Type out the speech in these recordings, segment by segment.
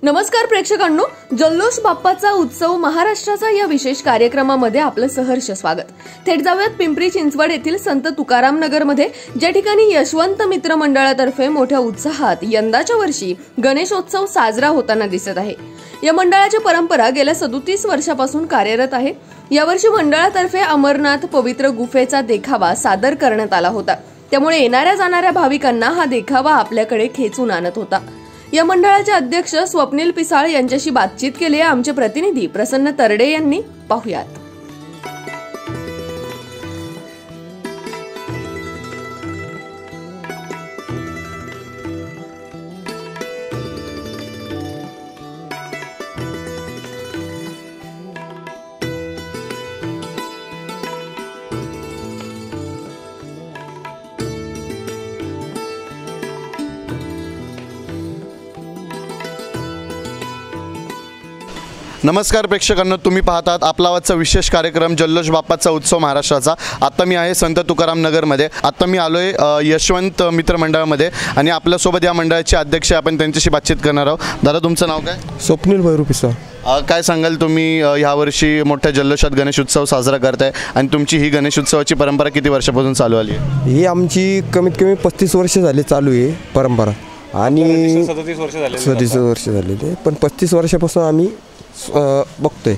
नमस्कार प्रेक्षकांनो, जल्लोष बाप्पाचा उत्सव महाराष्ट्राचा या विशेष कार्यक्रमामध्ये आपलं सहर्ष स्वागत। थेट जाऊयात पिंपरी चिंचवड येथील संत तुकाराम नगरमध्ये, ज्या ठिकाणी यशवंत मित्र मंडळातर्फे मोठ्या उत्साहात यंदाच्या वर्षी गणेशोत्सव साजरा होताना दिसत आहे। या मंडळाची परंपरा गेल्या 37 वर्षापासून कार्यरत आहे। यावर्षी मंडळातर्फे अमरनाथ पवित्र गुफेचा देखावा सादर करण्यात आला होता, त्यामुळे येणाऱ्या जाणाऱ्या भाविकांना हा देखावा आपल्याकडे खेचून आणत होता। या मंडळाचे अध्यक्ष स्वप्नील पिसाळ यांच्याशी बातचीत केली आहे आमचे प्रतिनिधी प्रसन्न तरडे यांनी। पाहुयात। नमस्कार प्रेक्षकांनो, तुम्ही पाहतात आपला आजचा विशेष कार्यक्रम जल्लोष बाप्पाचा उत्सव महाराष्ट्राचा। आता मी आहे संत तुकाराम नगरमध्ये। आता मी आलोय यशवंत मित्र मंडळामध्ये आणि आपल्यासोबत या मंडळाचे अध्यक्ष आपण त्यांच्याशी बातचीत करणार आहोत। दादा, तुमचं नाव काय? स्वप्नील भैरू पिसाळ। काय सांगाल तुम्ही, यावर्षी मोठ्या जल्लोषात गणेश उत्सव साजरा करताय आणि तुमची ही गणेश उत्सवाची परंपरा किती वर्षापासून चालू आली आहे? ही आमची कमीत कमी 35 वर्ष झाली चालू आहे परंपरा आणि 37 वर्ष झालेली, पण 35 वर्षापासून आम्ही बघतोय।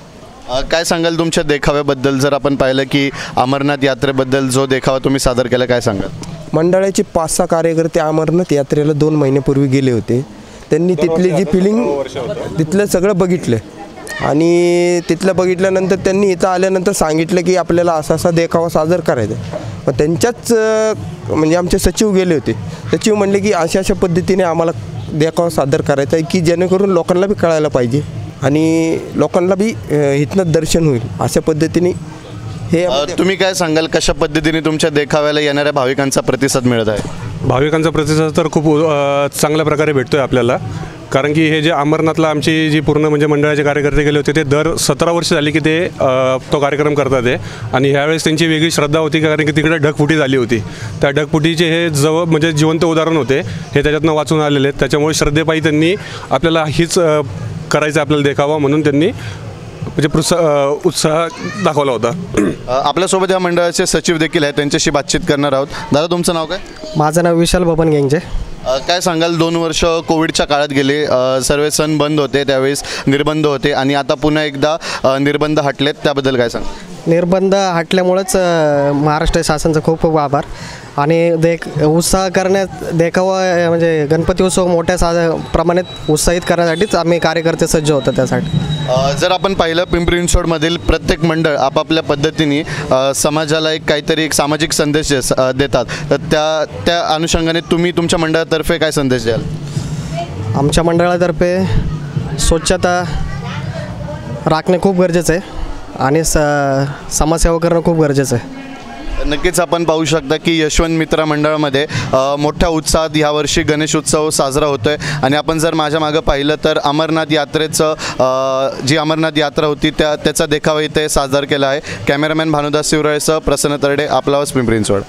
काय सांगाल तुमच्या देखाव्याबद्दल? जर आपण पाहिलं की अमरनाथ यात्रेबद्दल जो देखावा तुम्ही सादर केला, काय सांगाल? मंडळाचे 5-6 कार्यकर्ते अमरनाथ यात्रेला 2 महिन्यापूर्वी गेले होते। त्यांनी तिथली जी फिलिंग तिथलं सगळं बघितलं आणि तिथलं बघितल्यानंतर त्यांनी इथं आल्यानंतर सांगितलं की आपल्याला असा असा देखावा सादर करायचा। मग त्यांच्याच म्हणजे आमचे सचिव गेले होते। सचिव म्हणले की अशा अशा पद्धतीने आम्हाला देखावा सादर करायचा आहे की जेणेकरून लोकांना बी कळायला पाहिजे आणि लोकांना बी इथनं दर्शन होईल अशा पद्धतीने। हे तुम्ही काय सांगाल, कशा पद्धतीने तुमच्या देखाव्याला येणाऱ्या भाविकांचा प्रतिसाद मिळत आहे? भाविकांचा प्रतिसाद तर खूप चांगल्या प्रकारे भेटतोय आपल्याला, कारण की हे जे अमरनाथला आमची जी पूर्ण म्हणजे मंडळाचे कार्यकर्ते गेले होते ते दर 17 वर्ष झाली की ते तो कार्यक्रम करतात आहे। आणि ह्यावेळेस त्यांची वेगळी श्रद्धा होती, कारण की तिकडे ढगफुटी झाली होती। त्या ढगफुटीचे हे जवळ म्हणजे जिवंत उदाहरण होते, हे त्याच्यातनं वाचून आलेले आहेत। त्याच्यामुळे श्रद्धेपायी त्यांनी आपल्याला हीच करायचं आपल्याला देखावा म्हणून त्यांनी म्हणजे उत्साह दाखवला होता। आपल्यासोबत या मंडळाचे सचिव देखील आहेत, त्यांच्याशी बातचीत करणार आहोत। दादा, तुमचं नाव काय? माझं नाव विशाल बबन गेंगे। काय सांगाल, 2 वर्ष कोविडच्या काळात गेले, सर्व सण बंद होते, त्यावेळेस निर्बंध होते आणि आता पुन्हा एकदा निर्बंध हटलेत, त्याबद्दल काय सांगाल? निर्बंध हटल्यामुळेच महाराष्ट्र शासनाचा खूप खूप आभार। आणि उत्साह करण्यात देखावा म्हणजे गणपती उत्सव मोठ्या प्रमाणात उत्साहित करण्यासाठीच आम्ही कार्यकर्ते सज्ज होतो त्यासाठी। जर आपण पाहिलं, पिंपरी चिंचवडमधील प्रत्येक मंडळ आपापल्या पद्धतीने समाजाला काहीतरी एक सामाजिक संदेश देतात, तर त्या अनुषंगाने तुम्ही तुमच्या मंडळातर्फे काय संदेश द्याल? आमच्या मंडळातर्फे स्वच्छता राखणे खूप गरजेचं आहे आणि समाजसेवा करणं खूप गरजेचं आहे। नक्कीच आपण पाहू शकता की यशवंत मित्र मंडळामध्ये मोठ्या उत्साहात यावर्षी गणेश उत्सव साजरा होतोय। आणि आपण जर माझ्या मागं पाहिलं तर अमरनाथ यात्रेचं जी अमरनाथ यात्रा होती त्याचा देखावा इथे सादर केला आहे। कॅमेरामॅन भानुदास शिवराळेसह प्रसन्न तरडे, आपला आवाज, पिंपरी चिंचवड।